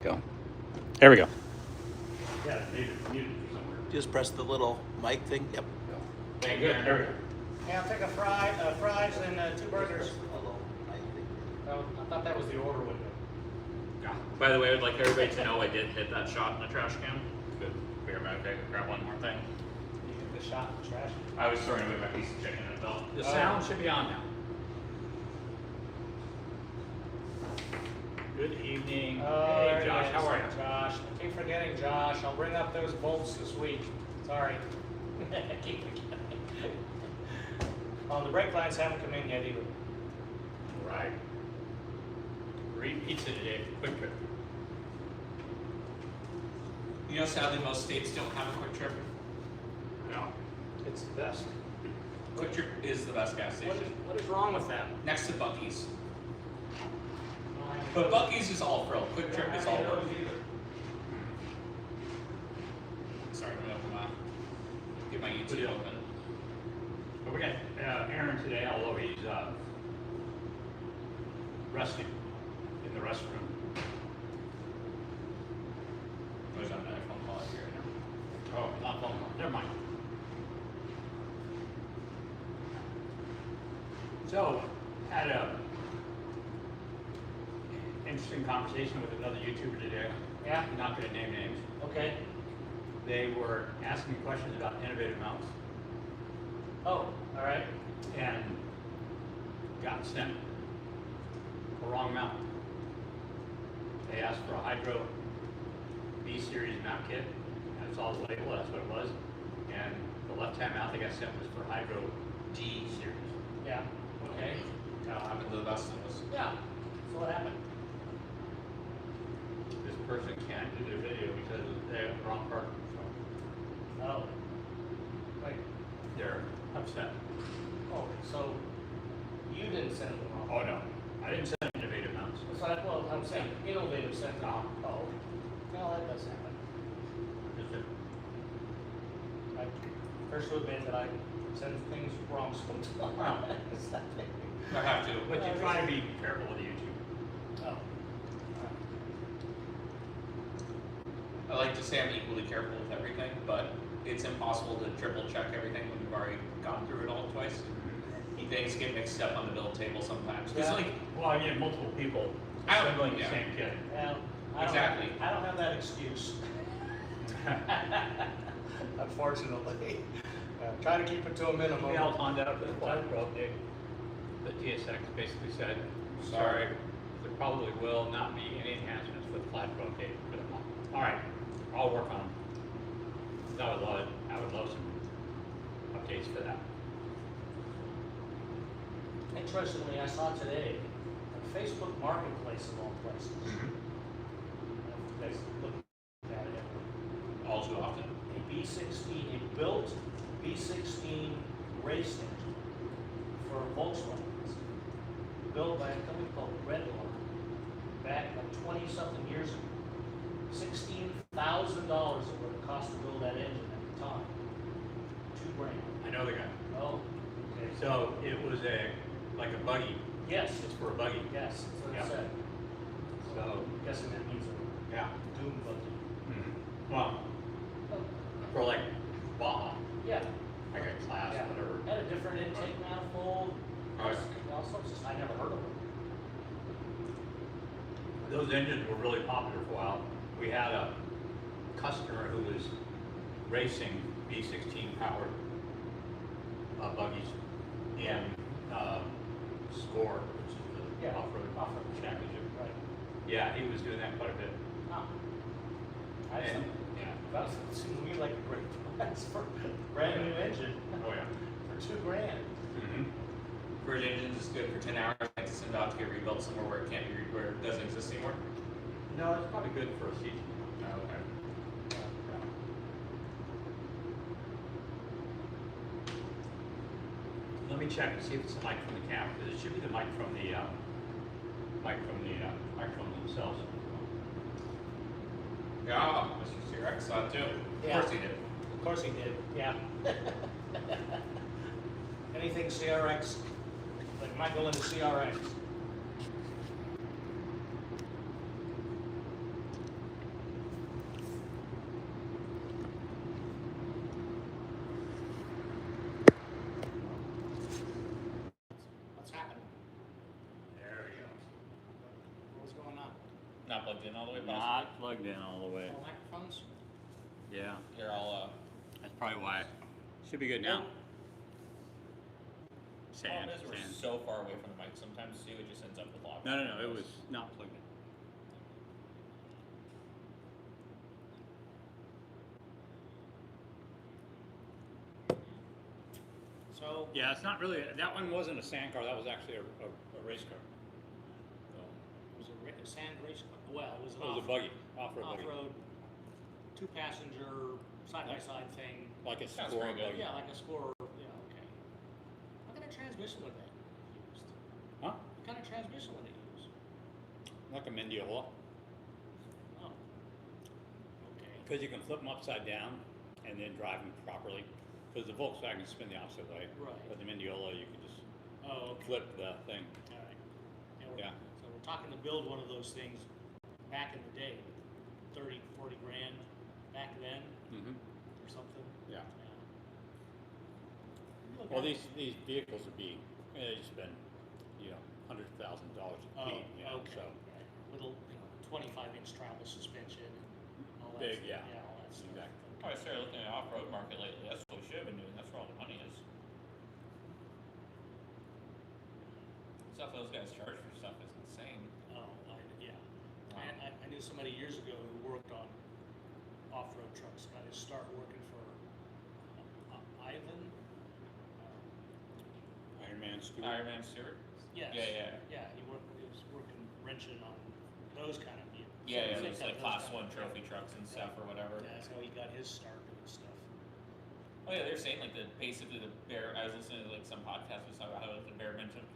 Go. There we go. Yeah, muted somewhere. Just press the little mic thing. Yep. Okay, good. There we go. Yeah, I'll take a fries and 2 burgers. Oh, I thought that was the order window. Yeah. By the way, I'd like everybody to know I did hit that shot in the trash can. Good. Figure out okay, grab one more thing. You hit the shot in the trash. I was throwing away my piece of chicken and fell. The Oh. sound should be on now. Good evening. Oh, there Hey, it Josh, is. how are you? Josh, I keep forgetting Josh. I'll bring up those bolts this week. Sorry. I keep forgetting. Oh, the brake lines haven't come in yet either. Right. We're eating pizza today. Quick Trip. You know, sadly, most states don't have a Quick Trip. No. It's the best. Quick Trip is the best gas station. What is wrong with that? Next to Buc-ee's. Oh, I But haven't- Buc-ee's is all frill. Quick Trip is all work. Sorry, I'm gonna get my YouTube open. But we got Aaron today, although he's resting in the restroom. I was on an iPhone call here right now. Oh, not phone call. Never mind. So, had a interesting conversation with another YouTuber today. Yeah, I'm not going to name names. okay. They were asking me questions about innovative mounts Oh, all right. and got sent the wrong mount. They asked for a Hydro B series mount kit. I saw the label, that's what it was. And the left-hand mount they got sent was for Hydro D series. Yeah, okay. That'll happen to the best of us. Yeah, so what happened? This person can't do their video because they're the wrong part. So Oh. Wait, they're upset. oh, so you didn't send them off? Oh no, I didn't send innovative mounts. So well, I'm saying innovative sent them off. Oh, well, that does happen. Just that I first to admit that I send things wrong sometimes. I have to. But you try to be careful with YouTube. Oh. I like to say I'm equally careful with everything, but it's impossible to triple check everything when you've already gone through it all twice. Things get mixed up on the build table sometimes. 'Cause Yeah. Like, well, I mean, multiple people I don't- assembling the yeah. same kit. Well, Exactly. I don't have that excuse. Unfortunately. Try to keep it to a minimum. We all found out that the flat pro update, the TSX basically said, sorry, there probably will not be any enhancements for the flat pro update for the month. All right, I'll work on them. I would love it. I would love some updates for that. Interestingly, I saw today a Facebook Marketplace of all places. Guys look at it. All too often. A B16, a built B16 race engine for Volkswagens, built by a company called Redline back like 20-something years ago. $16,000 it would have cost to build that engine at the time. $2,000. I know the guy. Oh, okay. So it was like a buggy. Yes, It's for a buggy. yes, that's what Yeah. it said. So, I'm guessing that means a yeah. doom buggy. Well, for like Baja, Yeah. like a class, Yeah. whatever. Had a different intake manifold, Right. all sorts of, I never heard of them. Those engines were really popular for a while. We had a customer who was racing B16 powered buggies in Score, which is the Yeah, off-road off-road. championship. Right. Yeah, he was doing that quite a bit. Ah. I just, And, yeah. that seems to me like a great price for a brand new engine Oh, yeah. for $2,000. Mm-hmm. Bridge engines is good for 10 hours. I have to send out to get rebuilt somewhere where it can't be where it doesn't exist anymore. No, it's probably good for a season. Oh, okay. Let me check and see if it's the mic from the camera, because it should be the mic from the microphone themselves. Yeah, Mr. T-Rex saw it too. Yeah. Of course he did. Of course he did, yeah. Anything CRX, like might go into CRX. plugged in all the way, possibly? Not plugged in all the way. All microphones? Yeah, Here, I'll, that's probably why. Should be good now. Sand, problem is we're sand. so far away from the mic sometimes too, it just ends up with loud. No, it was not plugged in. So, Yeah, it's not really, that one wasn't a sand car, that was actually a race car. it was a sand race car. Well, it was an It was a buggy, off-road buggy. off-road, two-passenger, side-by-side thing. Like a Sounds score pretty good. buggy. Yeah, like a score, yeah, okay. What kind of transmission would that used? Huh? What kind of transmission would it use? Like a Mendiola. Oh. Okay. Because you can flip them upside down and then drive them properly. Because the Volkswagen spin the opposite way. Right. But the Mendiola, you can just Oh, okay. flip the thing. All right. Yeah. So we're talking to build one of those things back in the day, 30, 40 grand back then Mm-hmm. or something. Yeah. Look Well, at it. these vehicles would be, they spend, $100,000 a Oh, piece. okay. So Right. Little, 25-inch travel suspension and all that. Big, stuff. yeah. Yeah, all that stuff. Exactly. I started looking at the off-road market lately, that's what we should have been doing, that's where all the money is. Stuff those guys charge for stuff is insane. Oh, yeah. I knew somebody years ago who worked on off-road trucks, got his start working for Ivan. Iron Man Stewart. Iron Man Stewart? Yes. Yeah. Yeah, he was working, wrenching on those kind of vehicles. Yeah, Same it's kind like of class those one kind of- trophy trucks and stuff or whatever. Yeah, that's how he got his start doing stuff. Oh yeah, they're saying like basically the bare. I was listening to like some podcast was talking about how like the bare minimum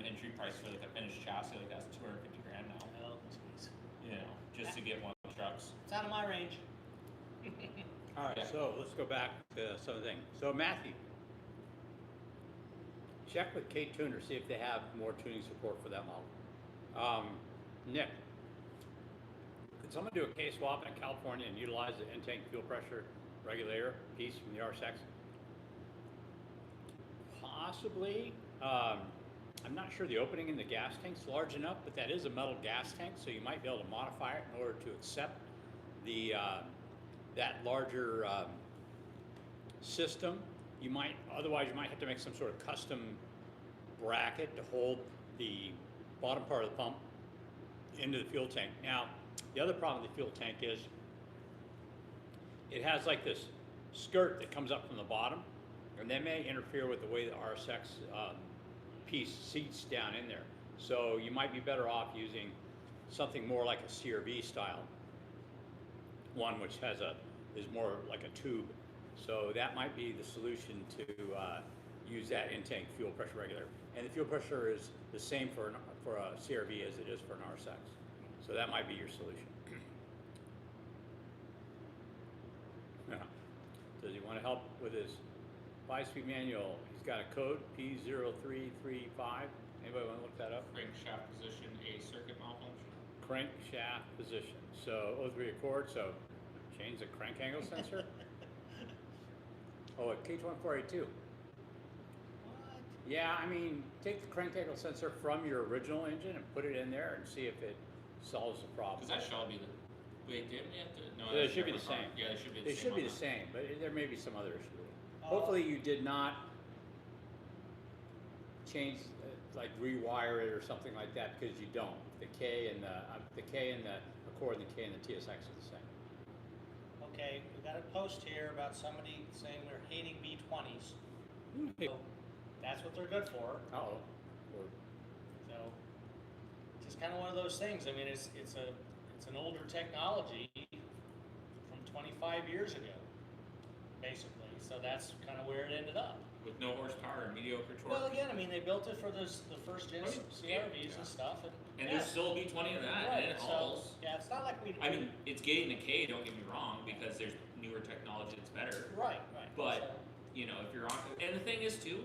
entry price for like a finished chassis like that's $250,000 now. Oh, jeez. Just to get one of the trucks. It's out of my range. All right, Yeah. so let's go back to some of the things. So Matthew, check with K Tuner, see if they have more tuning support for that model. Nick, could someone do a K-swap in California and utilize the intake fuel pressure regulator piece from the RSX? Possibly. I'm not sure the opening in the gas tank's large enough, but that is a metal gas tank, so you might be able to modify it in order to accept the that larger system. Otherwise you might have to make some sort of custom bracket to hold the bottom part of the pump into the fuel tank. Now, the other problem with the fuel tank is it has like this skirt that comes up from the bottom, and that may interfere with the way the RSX piece seats down in there. So you might be better off using something more like a CRV style one, which is more like a tube. So that might be the solution to use that intake fuel pressure regulator. And the fuel pressure is the same for a CRV as it is for an RSX. So that might be your solution. Yeah. Does he want to help with his 5-speed manual? He's got a code P0335. Anybody want to look that up? Crankshaft position, a circuit malfunction. Crankshaft position. So 03 Accord, so change the crank angle sensor. Oh, a K2482. What? Yeah, I mean, take the crank angle sensor from your original engine and put it in there and see if it solves the problem. Because that should all be the. Wait, didn't we have to? No, They that's should be the different same. car. Yeah, they should be the They same. should be on the that. same, but there may be some other issue with it. Oh. Hopefully you did not change, like rewire it or something like that, because you don't. The K and the Accord and the K and the TSX are the same. Okay, we got a post here about somebody saying we're hating B20s. So that's what they're good for. Uh-oh. So just kind of one of those things. I mean, it's an older technology from 25 years ago, basically. So that's kind of where it ended up. With no horsepower and mediocre torque. Well, again, I mean, they built it for the first gen Right. CRVs Yeah. and stuff. and yeah. there's still a B20 in that, Right, and it so, hauls. yeah, it's not like we. I mean, it's getting the K, don't get me wrong, because there's newer technology that's better. Right. But, So, if you're on. And the thing is, too,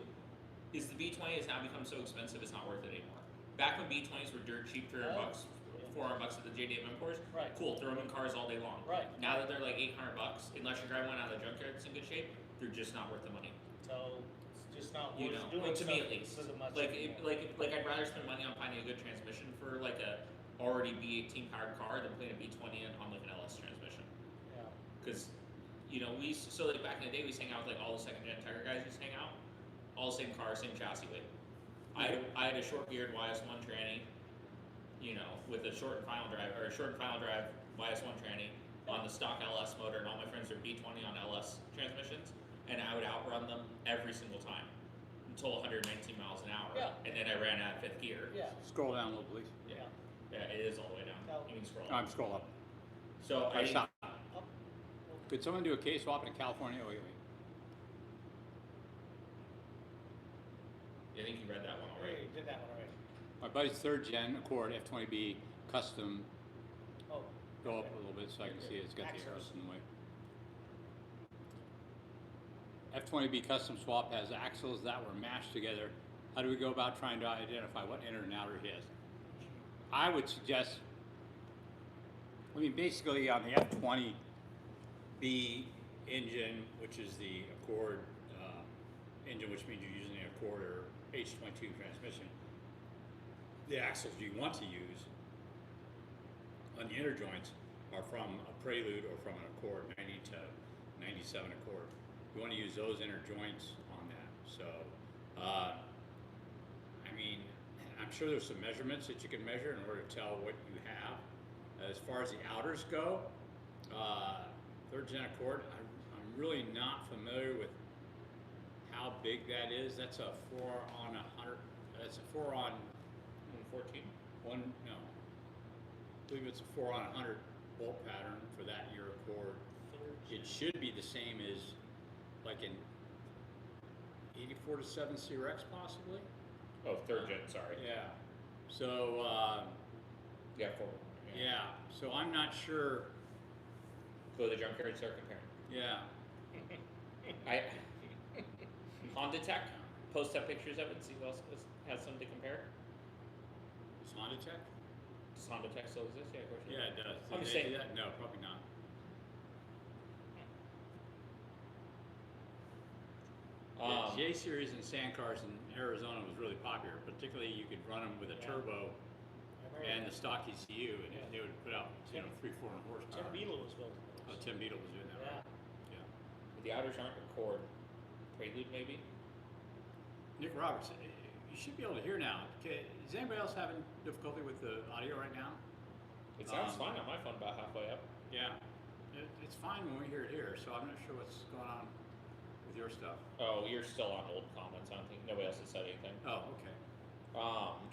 is the B20 has now become so expensive, it's not worth it anymore. Back when B20s were dirt cheap, $300, Yeah. $400 at the JDM imports, Right. cool, throw them in cars all day long. Right. Now that they're like $800, unless you're driving one out of the junkyard that's in good shape, they're just not worth the money. so it's just not You worth know, doing like to me stuff at least. for the much Like, anymore. like I'd rather spend money on finding a good transmission for like a already V18 powered car than putting a V20 in on like an LS transmission. Yeah. Because, you know, so like back in the day, we used to hang out with like all the second gen Tiger guys used to hang out. All the same car, same chassis weight. I had a short geared YS1 tranny, you know, with a short and final drive, or a short and final drive YS1 tranny on the stock LS motor, and all my friends are V20 on LS transmissions, and I would outrun them every single time until 119 miles an hour. Yeah. And then I ran out of fifth gear. Yeah. Scroll down a little, please. Yeah. Yeah, it is all the way down. No. You can scroll I'm up. scroll up. So I didn't, Stop. Up. Could someone do a K swap in California? Wait. I think you read that one already. You did that one already. My buddy's third gen Accord F20B custom. Oh. Go up a little bit so I can see it. It's got the Axles. arrows in the way. F20B custom swap has axles that were mashed together. How do we go about trying to identify what inner and outer he has? I would suggest, I mean, basically on the F20B engine, which is the Accord engine, which means you're using an Accord or H22 transmission, the axles you want to use on the inner joints are from a Prelude or from an Accord 90 to 97 Accord. You want to use those inner joints on that. So, I mean, I'm sure there's some measurements that you can measure in order to tell what you have. As far as the outers go, third gen Accord, I'm really not familiar with how big that is. That's a 4 on 100. That's a 4 on 14. one. No, I believe it's a 4 on 100 bolt pattern for that year Accord. It should be the same as like in 84 to 7 CRX possibly. Oh, third gen, sorry. Yeah. So Yeah, 4. yeah. So I'm not sure. Go to the junkyard and start comparing. Yeah. Honda Tech, post up pictures of it and see who else has something to compare. Is Honda Tech? Does Honda Tech still exist? Yeah, of course. Yeah, it does. I'm Did just they saying- do that? No, probably not. J series and sand cars in Arizona was really popular. Particularly, you could run them with a turbo and the stock ECU, and they would put out 300-400 horsepower. Tim Beetle was built. Oh, Tim Beetle was doing that. Yeah. Right? Yeah. But the outers aren't Accord. Prelude maybe? Nick Roberts, you should be able to hear now. Okay, is anybody else having difficulty with the audio right now? It sounds fine on my phone about halfway up. Yeah, it's fine when we hear it here, so I'm not sure what's going on with your stuff. Oh, you're still on old comments. I don't think nobody else has said anything. Oh, okay.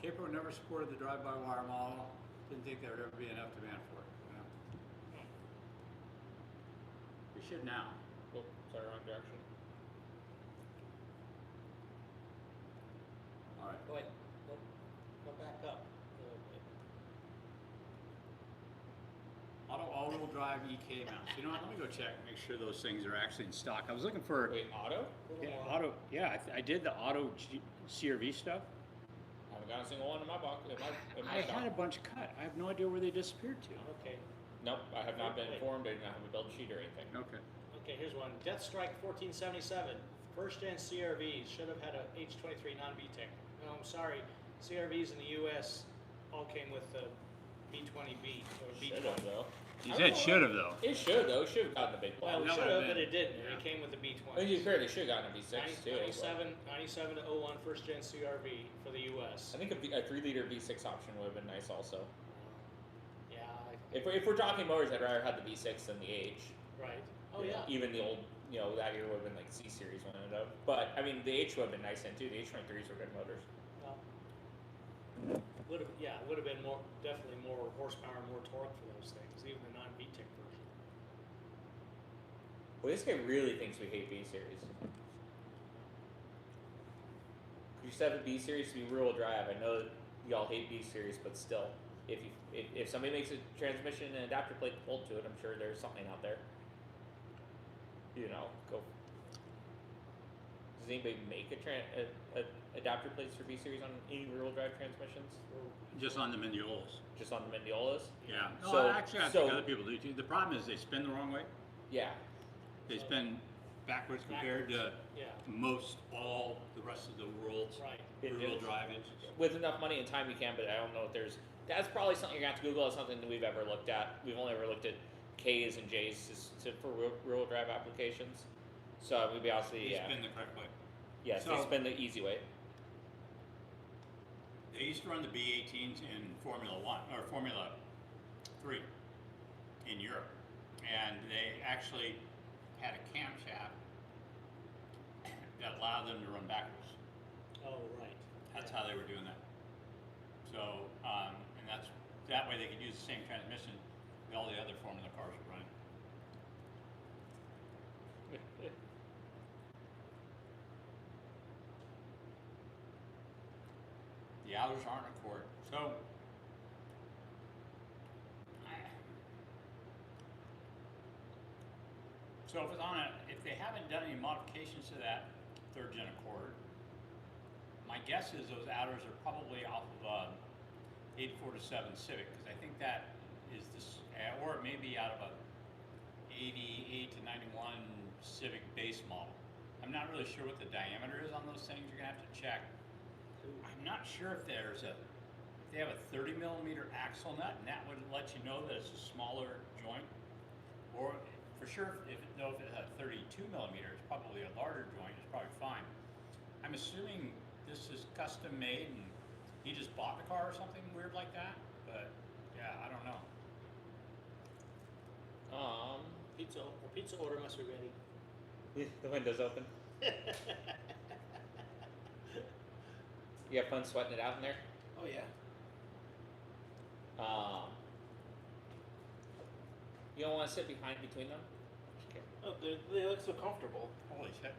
Capo never supported the drive-by-wire model. Didn't think there would ever be enough demand for it. Yeah. We should now. Oh, sorry, wrong direction. All right. Wait, go back up a little bit. All-wheel drive EK mounts. You know what? Let me go check, make sure those things are actually in stock. I was looking for Wait, auto? Yeah, I did the auto CRV stuff. I haven't got a single one in my box. In my I shop. had a bunch cut. I have no idea where they disappeared to. Okay. Nope, I have not been Wait. informed. I do not have a build sheet or anything. Okay. Okay, here's one. Death Strike 1477. First gen CRVs should have had a H23 non-VTEC. No, I'm sorry. CRVs in the U.S. all came with the B20B or Should have B20. though. You said should have though. It should though. It should have gotten a big Well, one. we That should would've have, but been- it didn't. yeah. It came with the B20. I mean, to be fair, they should have gotten a V6 too. 97 to 01 first gen CRV for the U.S. I think a 3-liter V6 option would have been nice also. Yeah, If we're talking motors, I'd rather have the V6 than the H. right. Oh yeah. Even the old, that year would have been like C series when it ended up. But I mean, the H would have been nice then too. The H23s were good motors. Well, would have been definitely more horsepower, more torque for those things, even the non-VTEC version. Well, this guy really thinks we hate B series. You said the B series to be rear-wheel drive. I know that y'all hate B series, but still, if somebody makes a transmission and adapter plate to bolt to it, I'm sure there's something out there. Go. Does anybody make a adapter plates for B series on any rear-wheel drive transmissions? Just on the Mendiolas. Just on the Mendiolas? Yeah. So- No, actually, I so- think other people do too. The problem is they spin the wrong way. Yeah. They spin backwards compared to Yeah. most all the rest of the world's Right. rear-wheel drive engines. With enough money and time, you can, but I don't know if there's That's probably something you're gonna have to Google. It's something that we've ever looked at. We've only ever looked at K's and J's for real drive applications. So we'd be obviously, He's yeah. been the correct way. Yes, So- it's been the easy way. They used to run the B18s in Formula One or Formula 3 in Europe, and they actually had a camshaft that allowed them to run backwards. Oh, right. That's how they were doing that. So, and that's that way they could use the same transmission that all the other Formula cars were running. The outers aren't a Accord. So if it's on if they haven't done any modifications to that third gen Accord, my guess is those outers are probably off of 847 Civic, because I think that is this, or it may be out of a 88 to 91 Civic base model. I'm not really sure what the diameter is on those things. You're gonna have to check. I'm not sure if they have a 30 millimeter axle nut, and that would let you know that it's a smaller joint, or for sure if it has a 32 millimeter, it's probably a larger joint. It's probably fine. I'm assuming this is custom made and he just bought the car or something weird like that, but yeah, I don't know. Pizza order must be ready. The window's open. You have fun sweating it out in there? Oh, yeah. You don't want to sit behind between them? Oh, they look so comfortable. Holy shit.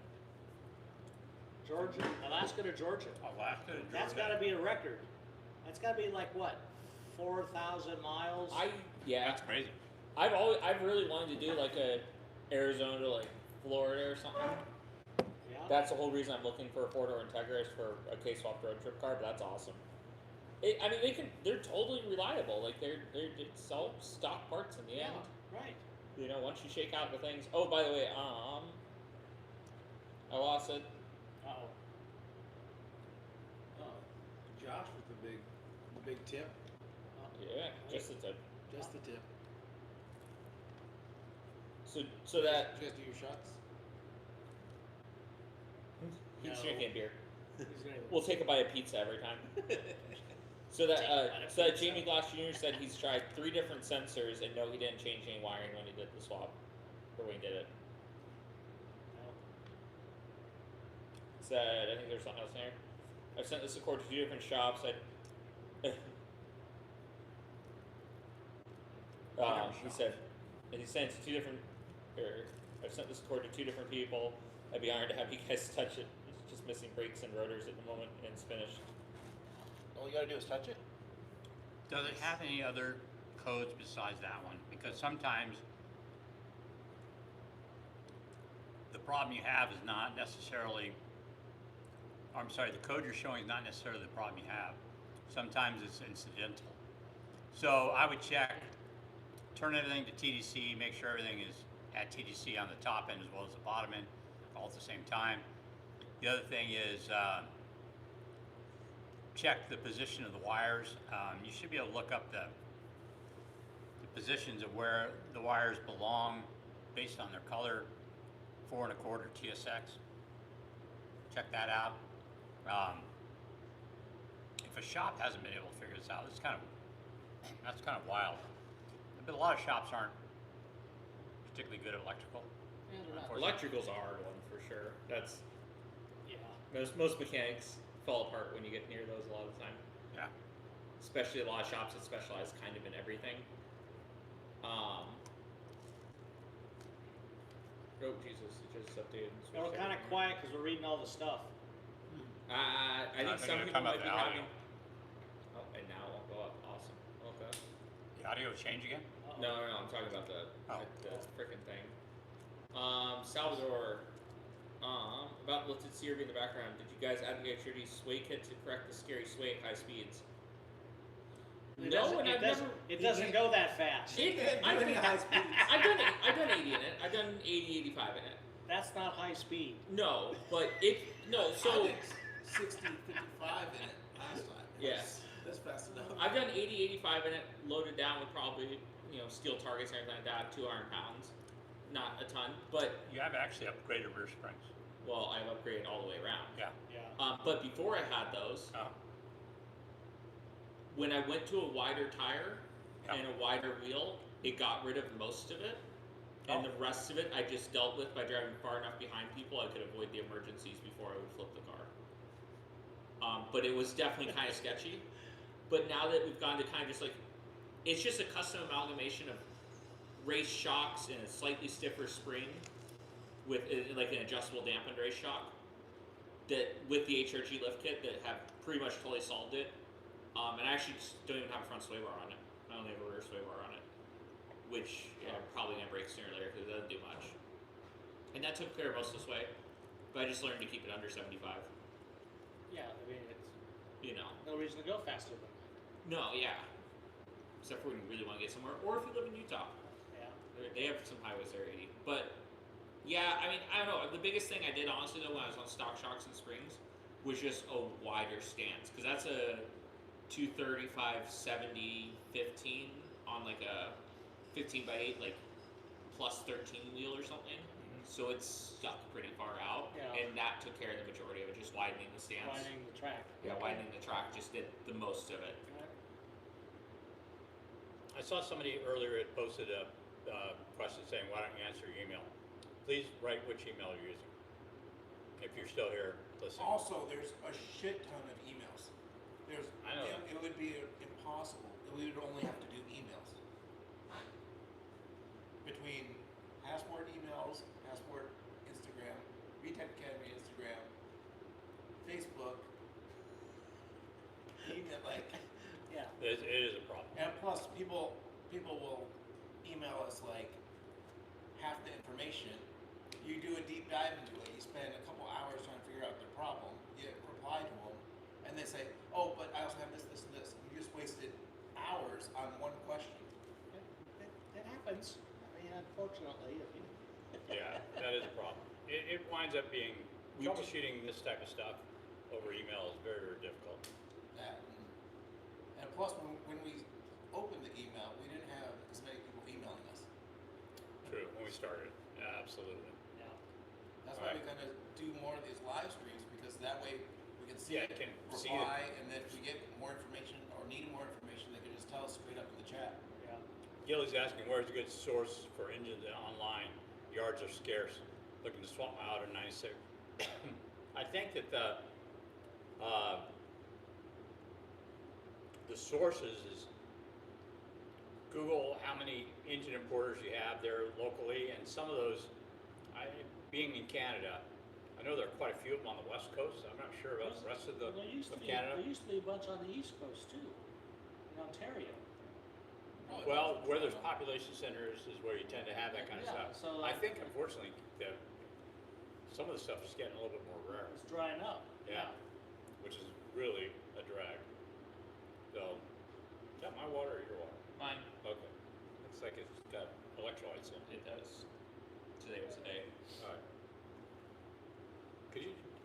Georgia, Alaska to Georgia. Alaska to That's Georgia. got to be a record. That's got to be like what, 4,000 miles? Yeah. That's crazy. I've really wanted to do like a Arizona to like Florida or something. Yeah. That's the whole reason I'm looking for a 4-door Integra is for a K-swap road trip car. But that's awesome. I mean, they're totally reliable. Like it's all stock parts in the end. Right. You know, once you shake out the things. Oh, by the way, I lost it. Uh-oh. Josh with the big tip, Yeah, just the tip. just the tip. So that You guys do your shots? he's No. drinking beer. He's gonna- We'll take a bite of pizza every time. So Take a bite of that pizza. Jamie Glass Jr. said he's tried 3 different sensors and no, he didn't change any wiring when he did the swap, or when he did it. No. Said I think there's something else in there. I've sent this Accord to 2 different shops. He said, and he sent it to 2 different. I've sent this Accord to 2 different people. I'd be honored to have you guys touch it. It's just missing brakes and rotors at the moment, and it's finished. All you gotta do is touch it. Does it have any other codes besides that one? Because sometimes the problem you have is not necessarily, I'm sorry, the code you're showing is not necessarily the problem you have. Sometimes it's incidental. So I would check, turn everything to TDC, make sure everything is at TDC on the top end as well as the bottom end, all at the same time. The other thing is, check the position of the wires. You should be able to look up the positions of where the wires belong based on their color, 4 1/4 TSX. Check that out. If a shop hasn't been able to figure this out, that's kind of wild. But a lot of shops aren't particularly good at electrical. Yeah, they're not. Unfortunately. Electrical's a hard one for sure. That's Yeah. most mechanics fall apart when you get near those a lot of the time. Yeah. Especially a lot of shops that specialize kind of in everything. Oh Jesus! It just updated. and We're switched kind of everything. quiet because we're reading all the stuff. I think they're some gonna people come up might be the audio. having. Oh, and now it won't go up. Awesome. Okay. The audio change again? Uh-oh. No, I'm talking about the frickin' thing. Salvador. About lifted CRV in the background. Did you guys advocate for these sway kit to correct the scary sway at high speeds? It No, doesn't- and I've doesn't- never. It doesn't go that fast. I've done high speeds. I've done 80 in it. I've done 80, 85 in it. That's not high speed. No, but it no. I So did 60, 55 in it last time. yes. That's fast enough. I've done 80, 85 in it, loaded down with probably, steel targets and everything like that, 200 pounds. Not a ton, but, You have actually upgraded rear springs. well, I've upgraded all the way around. Yeah. Yeah. But before I had those, Oh. when I went to a wider tire Yeah. and a wider wheel, it got rid of most of it. And Oh. the rest of it I just dealt with by driving far enough behind people I could avoid the emergencies before I would flip the car. But it was definitely kind of sketchy. But now that we've gone to kind of just like, it's just a custom amalgamation of race shocks and a slightly stiffer spring with like an adjustable dampened race shock that with the HRG lift kit that have pretty much totally solved it. And I actually just don't even have a front sway bar on it. I only have a rear sway bar on it, which I'm probably gonna break sooner or later because it doesn't do much. And that took care of most of the sway, but I just learned to keep it under 75. Yeah, I mean, it's no reason to go faster than that. No, yeah. Except for when you really want to get somewhere, or if you live in Utah. Yeah. They have some highways that are 80. But, yeah, I mean, I don't know. The biggest thing I did, honestly, though, when I was on stock shocks and springs, was just a wider stance. Because that's a 235, 70, 15 on like a 15 by 8, like plus 13 wheel or something. So it's stuck pretty far out. Yeah. And that took care of the majority of it, just widening the stance. Widening the track. Yeah, widening the track just did the most of it. I saw somebody earlier had posted a question saying, why don't you answer your email? Please write which email you're using. If you're still here listening. Also, there's a shit ton of emails. I know. It would be impossible. We would only have to do emails. Between Passport emails, Passport Instagram, VTEC Academy Instagram, Facebook, email, like, Yeah. It is a problem. and plus people will email us like half the information. You do a deep dive into it. You spend a couple hours trying to figure out their problem. You reply to them, and they say, "Oh, but I also have this, this, and this." You just wasted hours on one question. It happens. I mean, unfortunately, Yeah, that is a problem. It winds up being, troubleshooting this type of stuff over email is very, very difficult. That and plus, when we opened the email, we didn't have as many people emailing us. True, when we started, yeah, absolutely. yeah. That's why Right. we're gonna do more of these live streams, because that way we can see Yeah, it, can see reply, and then if we get more information or need more information, they can just tell us straight up in the chat. Yeah. Gilly's asking, where's a good source for engines online? Yards are scarce. Looking to swap my Auto 96. I think that the sources is Google how many engine importers you have there locally, and some of those, being in Canada, I know there are quite a few of them on the West Coast. I'm not sure about the rest of There used to be Canada. there used to be a bunch on the East Coast too, in Ontario. Well, where there's population centers is where you tend to have that kind of Yeah, stuff. so, I like- think unfortunately some of the stuff is getting a little bit more rare. It's drying up. Yeah, which is really a drag. So, is that my water or your water? Mine, Okay. Looks like it's got electrolytes in it. it does. Today was the day. All right.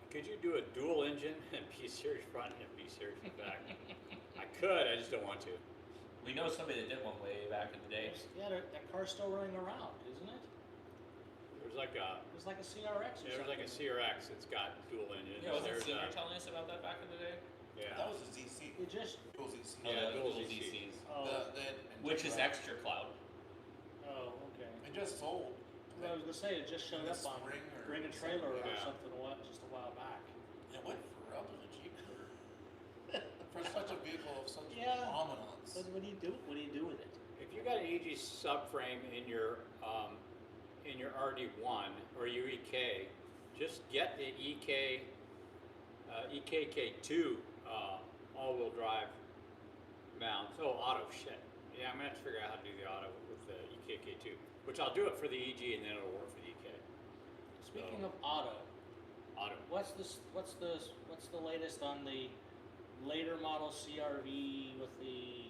Could you do a dual engine and P series front and B series back? I could, I just don't want to. We know somebody that did one way back in the day. Yeah, that car's still running around, isn't it? There's like a It was like a CRX or there's like a something. CRX. It's got dual engines. Yeah, wasn't There's Senior a- telling us about that back in the day? yeah. That was a ZC, It just, dual ZC. Yeah, dual dual ZCs. oh, Which is extra cloud. oh, okay. It just sold. Well, I was gonna say, it just showed In the up on spring or Bring a Trailer or Yeah. something just a while back. It went for relatively cheap for such a vehicle of such Yeah. prominence. What do you do? What do you do with it? If you got an EG subframe in your RD1 or your EK, just get the EKK2 all-wheel drive mounts. Oh, auto shit. Yeah, I'm gonna have to figure out how to do the auto with the EKK2, which I'll do it for the EG and then it'll work for the EK. Speaking of auto, Auto. what's the latest on the later model CRV with the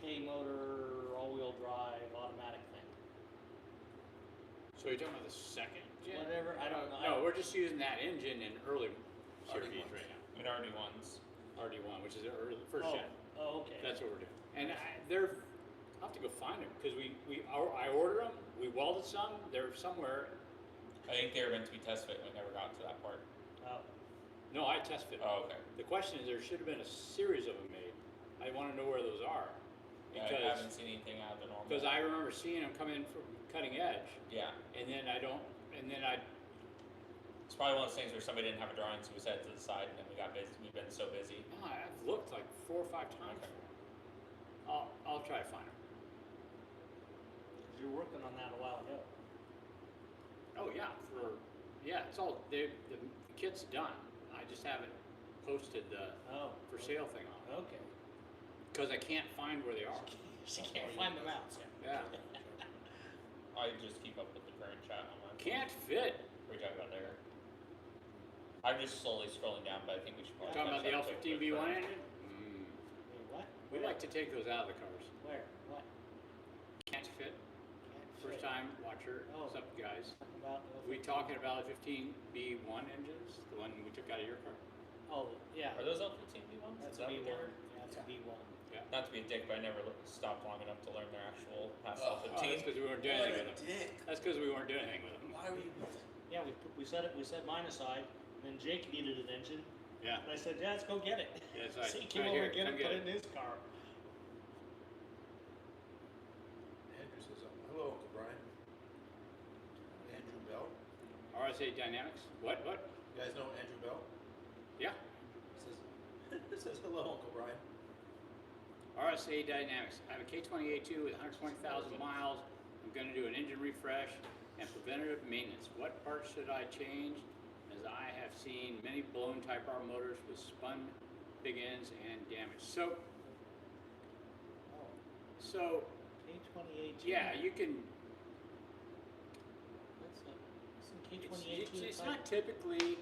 K motor all-wheel drive automatic thing? So you're talking about the second gen? Whatever, I don't know. No, we're just using that engine in early CRVs RD1s. right now. In RD1s. RD1, which is the first gen. Oh, okay. That's what we're doing. And I'll have to go find them, because I ordered them, we welded some, they're somewhere. I think they were meant to be test fit, we never got to that part. Oh, No, I test fit. Oh, okay. The question is, there should have been a series of them made. I want to know where those are. Yeah, I haven't seen anything out of the normal. Because I remember seeing them come in from cutting edge, Yeah. and then It's probably one of those things where somebody didn't have a drawing, so we set it to the side, and then we got busy. We've been so busy. no, I've looked like 4 or 5 times. Okay. I'll try to find them. you're working on that a while ago. Oh yeah, it's all the kit's done. I just haven't posted the Oh. for sale thing on it Okay. because I can't find where they are. She can't find them out. Yeah, I just keep up with the current chat on my. can't fit. We're talking about there. I'm just slowly scrolling down, but I think we should probably. Talking about the catch up quick with L15B1 current. engine. Wait, what? We'd like to take those out of the cars. Where? What? Can't fit. Can't First fit. time watcher. Oh. What's up, guys? About We talking about 15B1 engines, the one we took out of your car? Oh, yeah. Are those L15B ones? That's Is a that what B1. they were? That's a B1. Not to be a dick, but I never stopped long enough to learn their actual past Oh, Oh, that's L15. because we weren't doing What anything a with them. dick. That's because we weren't doing anything with them. Why were you? Yeah, we set mine aside, and then Jake needed an engine, Yeah. and I said, yeah, let's go get it. Yeah, it's like, So he came right over here, and get come it, get put it. it in his car. Andrew says, hello, Uncle Brian. Andrew Bell. RSA Dynamics. What? You guys know Andrew Bell? Yeah. Says hello, Uncle Brian. RSA Dynamics. I have a K28-2 with 120,000 miles. I'm going to do an engine refresh and preventative maintenance. What parts should I change? As I have seen many blown Type R motors with spun big ends and damage. So K28. yeah, you can. K28. It's not typically.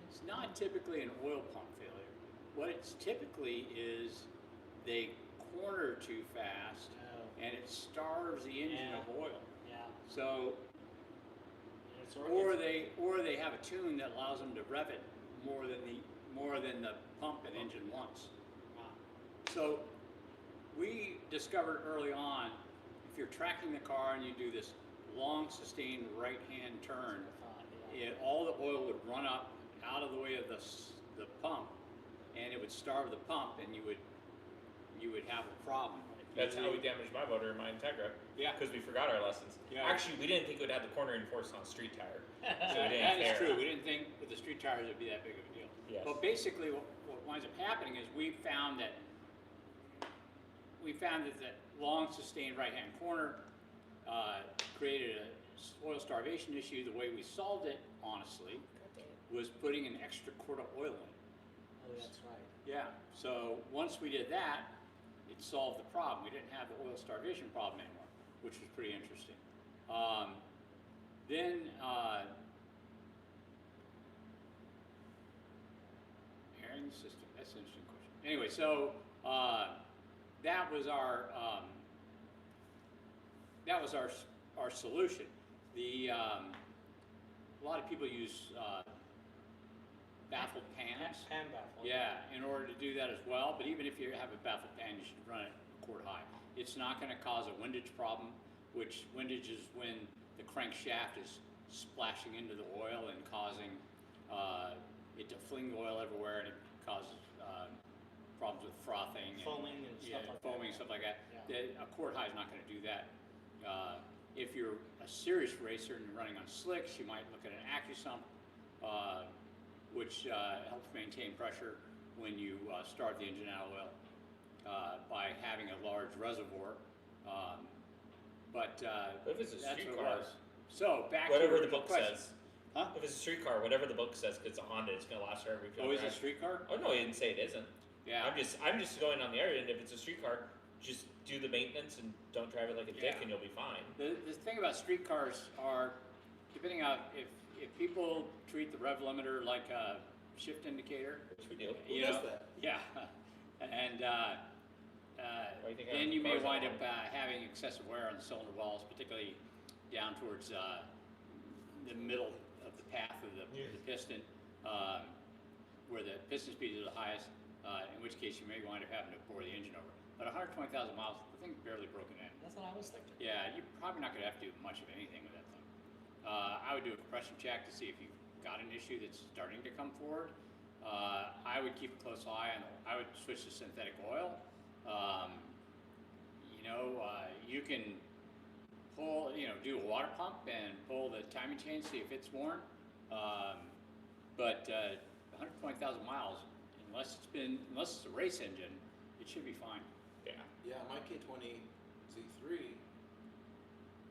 It's not typically an oil pump failure. What it's typically is they corner too fast Oh, and it starves the engine Yeah. of oil. yeah. So, It's or they have a tune that allows them to rev it more than the pump and engine wants. So, we discovered early on, if you're tracking the car and you do this long sustained right hand turn, all the oil would run up out of the way of the pump, and it would starve the pump, and you would have a problem. That's how we damaged my motor in my Integra. Yeah. Because we forgot our lessons. Yeah. Actually, we didn't think it would have the cornering force on a street tire. So we didn't That is care. true. We didn't think with the street tires it'd be that big of a deal. Yes. But basically, what winds up happening is we found that that long sustained right hand corner created a oil starvation issue. The way we solved it, honestly, was putting an extra quart of oil in. Oh, that's right. Yeah. So once we did that, it solved the problem. We didn't have the oil starvation problem anymore, which was pretty interesting. Then airing system. That's an interesting question. Anyway, so that was our solution. The a lot of people use baffled pans. Pan baffle. Yeah, in order to do that as well. But even if you have a baffled pan, you should run it a quart high. It's not going to cause a windage problem, which windage is when the crankshaft is splashing into the oil and causing it to fling oil everywhere, and it causes problems with frothing, Foaming and stuff like that. foaming, stuff like that. Yeah. A quart high is not going to do that. If you're a serious racer and you're running on slicks, you might look at an AccuSump, which helps maintain pressure when you start the engine out of oil by having a large reservoir. But if it's a that's street what it car, was. So back whatever to the your book question. says. Huh? If it's a street car, whatever the book says, 'cause it's a Honda, it's gonna last forever. Oh, is it a street car? Oh no, he didn't say it isn't. Yeah. I'm just going on the area, and if it's a street car, just do the maintenance and don't drive it like a dick, Yeah. and you'll be fine. The thing about street cars are, depending on if people treat the rev limiter like a shift indicator, Which we do. you does know, that? yeah, and do you think then our you may cars are wind long? up having excessive wear on the cylinder walls, particularly down towards the middle of the path of the piston, where the piston speed is the highest. in which case you may wind up having to bore the engine over. But 120,000 miles, the thing's barely broken in. That's what I was thinking. Yeah, you're probably not going to have to do much of anything with that thing. I would do a compression check to see if you've got an issue that's starting to come forward. I would keep a close eye on. I would switch to synthetic oil. You can pull, do a water pump and pull the timing chain, see if it's worn. But 120,000 miles, unless it's a race engine, it should be fine. Yeah. Yeah, my K20 Z3,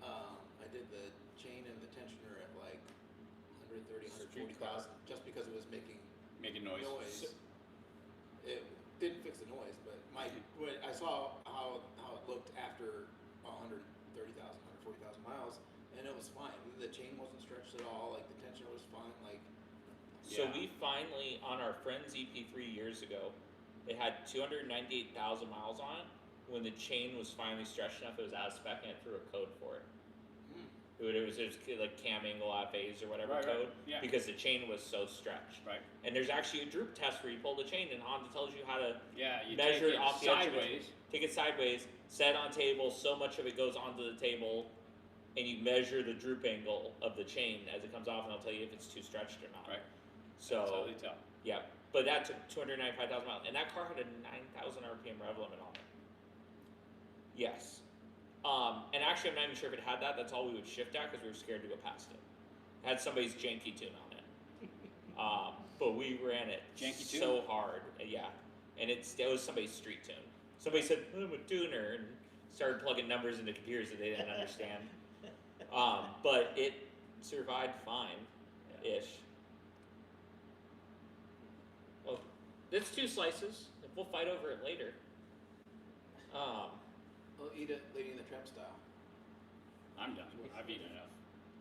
I did the chain and the tensioner at like 130, 140,000, just because it was making noise. It didn't fix the noise, but when I saw how it looked after 130,000, 140,000 miles, and it was fine. The chain wasn't stretched at all. Like the tensioner was fine. Like So Yeah. we finally, on our friend's EP3 years ago, it had 298,000 miles on it. When the chain was finally stretched enough, it was out of spec, and it threw a code for it. It was like cam angle phase or whatever Right, code, yeah. because the chain was so stretched. Right. And there's actually a droop test where you pull the chain, and Honda tells you how to Yeah, you measure take it off the edge of it. sideways. Take it sideways, set it on table, so much of it goes onto the table, and you measure the droop angle of the chain as it comes off, and I'll tell you if it's too stretched or not. Right. So That's how they tell. yeah, but that took 295,000 miles, and that car had a 9,000 RPM rev limit on it. Yes. And actually, I'm not even sure if it had that. That's all we would shift at because we were scared to go past it. It had somebody's janky tune on it. But we ran it Janky so hard. Yeah. And it was somebody's street tune. Somebody said, I'm a tuner, and started plugging numbers into computers that they didn't understand. But it survived fine-ish. Well, it's 2 slices. We'll fight over it later. I'll eat it Lady in the Tramp style. I'm done. I've eaten enough.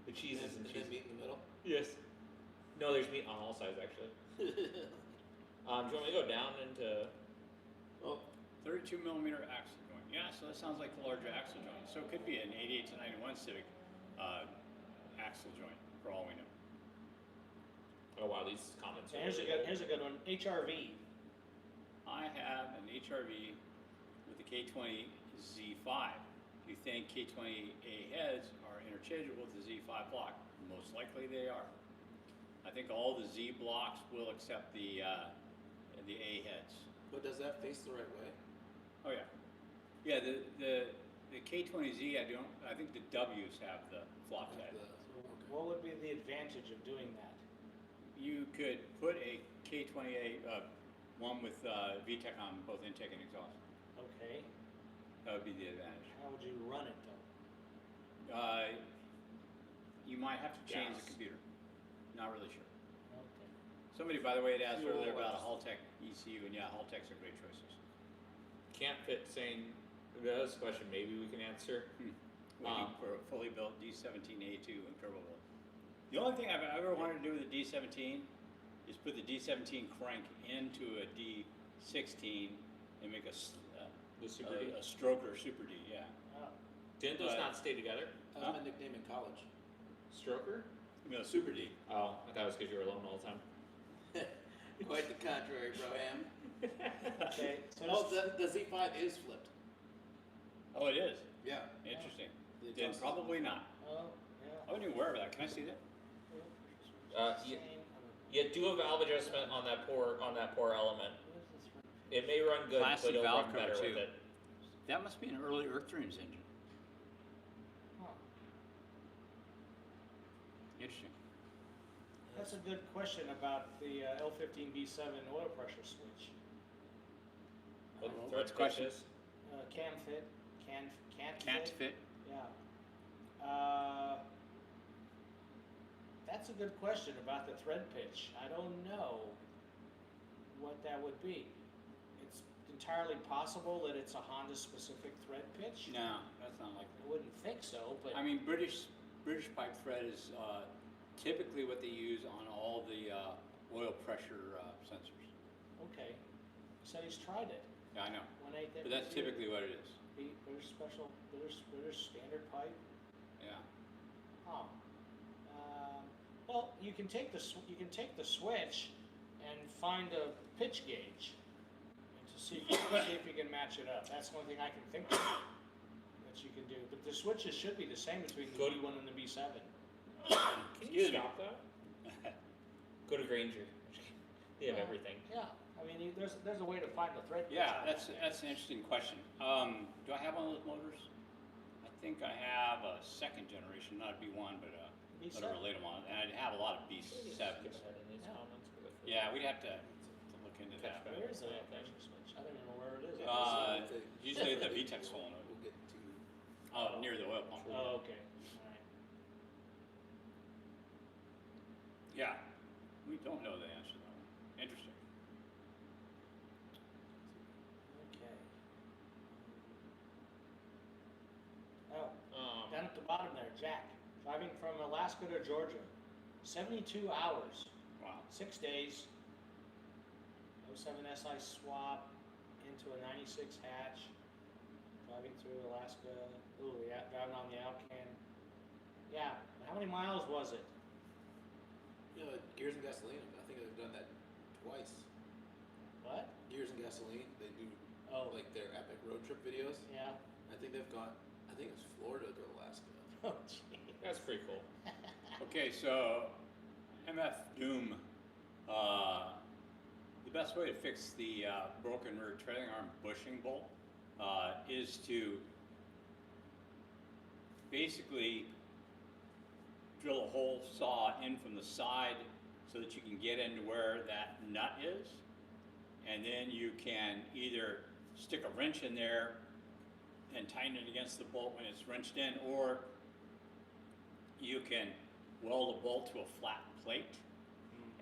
The cheeses and then cheese. meat in the middle. Yes. No, there's meat on all sides actually. Do you want me to go down into? Well, 32 millimeter axle joint. Yeah, so that sounds like the larger axle joint. So it could be an 88 to 91 Civic axle joint for all we know. Oh wow, these comments are. Here's a good one. HRV. I have an HRV with the K20 Z5. Do you think K20A heads are interchangeable with the Z5 block? Most likely they are. I think all the Z blocks will accept the A heads. but does that face the right way? Oh yeah, yeah. The K20Z, I think the W's have the flop head. What would be the advantage of doing that? You could put a K20A one with VTEC on both intake and exhaust. Okay. That would be the advantage. How would you run it though? You might have to change Gas. the computer. Not really sure. Okay. Somebody, by the way, had asked Fuel earlier about a oils. Haltech ECU, and yeah, Haltechs are great choices. Can't fit saying. That's a question maybe we can answer. Waiting for a fully built D17A2 and turbo build. The only thing I've ever wanted to do with a D17 is put the D17 crank into a D16 and make a The Super D. a stroker Super D. Yeah. Oh. Didn't those but- not stay together? That was my nickname in college. Stroker? No, Super D. Oh, I thought it was because you were alone all the time. Quite the contrary, bro. Am. Okay. So Oh, just- the Z5 is flipped. Oh, it is. Yeah. Interesting. The Then adjust- probably not. Oh, yeah. I wasn't even aware of that. Can I see that? Yeah. Yeah, do a valve adjustment on that poor element. It may run good, Plastic but it'll valve run cover, better too. with it. That must be an early Earth Dreams engine. Huh. Interesting. That's a good question about the L15B7 oil pressure switch. What Well, the what's thread the question? pitch is. Can't fit. Can't fit. Yeah. That's a good question about the thread pitch. I don't know what that would be. It's entirely possible that it's a Honda specific thread pitch. No, that's not like I wouldn't think so, but I mean, British pipe thread is typically what they use on all the oil pressure sensors. okay. He said he's tried it. Yeah, I know. One ain't that But that's easy. typically what it is. British special, British standard pipe. Yeah. Oh. Well, you can take the switch and find a pitch gauge see if you can match it up. That's the only thing I can think of that you can do. But the switches should be the same between the Good. B1 and the B7. Can you Excuse me. stop that? Go to Granger. They have Yeah. everything. Yeah, I mean, there's a way to find the thread. Yeah, that's an interesting question. Do I have one of those motors? I think I have a second generation, not a B1, but B7. whatever later one, and I'd have a lot of Maybe B7s. skip that in these comments, but if- Yeah, we'd have to look into Catch that. back. Where is the pressure switch? I don't even know where it is. Usually the VTEC solenoid, We'll get to. near the oil pump. Oh, okay, all right. Yeah, we don't know the answer to that one. Interesting. Okay. Oh, Um, down at the bottom there, Jack, driving from Alaska to Georgia, 72 hours, Wow. 6 days, 07 SI swap into a 96 hatch, driving through Alaska, ooh, yeah, driving on the Alcan. Yeah, how many miles was it? You know, Gears and Gasoline, I think they've done that twice. What? Gears and Gasoline, they do Oh, like their epic road trip videos. yeah. I think they've gone, I think it's Florida to Alaska. Oh, gee. that's pretty cool. Okay, so MF Doom, the best way to fix the broken rear trailing arm bushing bolt is to basically drill a hole saw in from the side so that you can get into where that nut is, and then you can either stick a wrench in there and tighten it against the bolt when it's wrenched in, or you can weld a bolt to a flat plate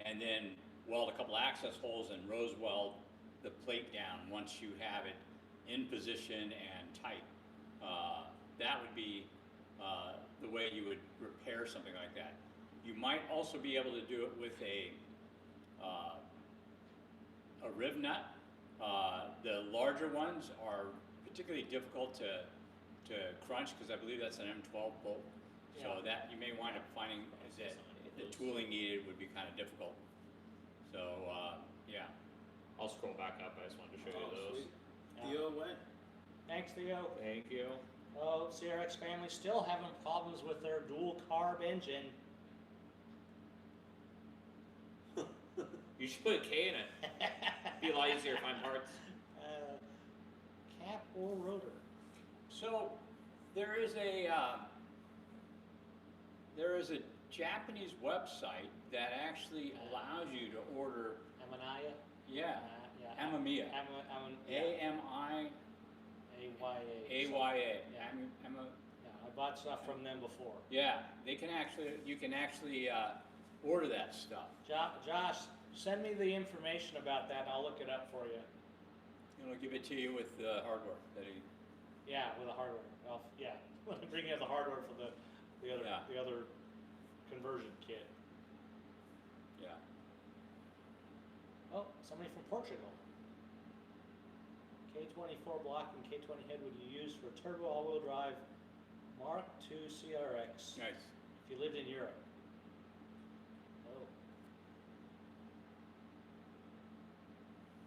and then weld a couple access holes and rose weld the plate down once you have it in position and tight. That would be the way you would repair something like that. You might also be able to do it with a riv nut. The larger ones are particularly difficult to crunch because I believe that's an M12 bolt. So Yeah. that you may wind up finding that the tooling needed would be kind of difficult. So yeah. I'll scroll back up. I just wanted to show you those. Sweet. Yeah. Theo went. Thanks, Theo. Thank you. Oh, CRX family still having problems with their dual carb engine. You should put a K in it. Be a lot easier to find parts. Cap or rotor? So there is a Japanese website that actually allows you to order. Amaniya? Yeah. Yeah. Amamiya. AYA. AYA. Yeah. Ama- Yeah, I bought stuff from them before. Yeah, you can actually order that stuff. Josh, send me the information about that and I'll look it up for you. It'll give it to you with the hardware that he. Yeah, with the hardware. Well, yeah, when I bring you the hardware for the Yeah. other conversion kit. Yeah. Oh, somebody from Portugal. K24 block and K20 head would you use for turbo all-wheel drive Mark II CRX Nice. if you lived in Europe? Oh,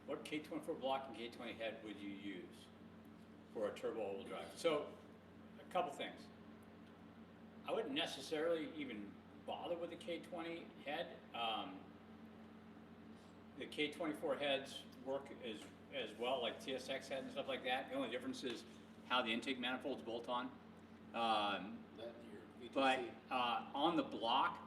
What K24 block and K20 head would you use for a turbo all-wheel drive? So, a couple things. I wouldn't necessarily even bother with the K20 head. The K24 heads work as well, like TSX head and stuff like that. The only difference is how the intake manifolds bolt on. That your VTC. But on the block,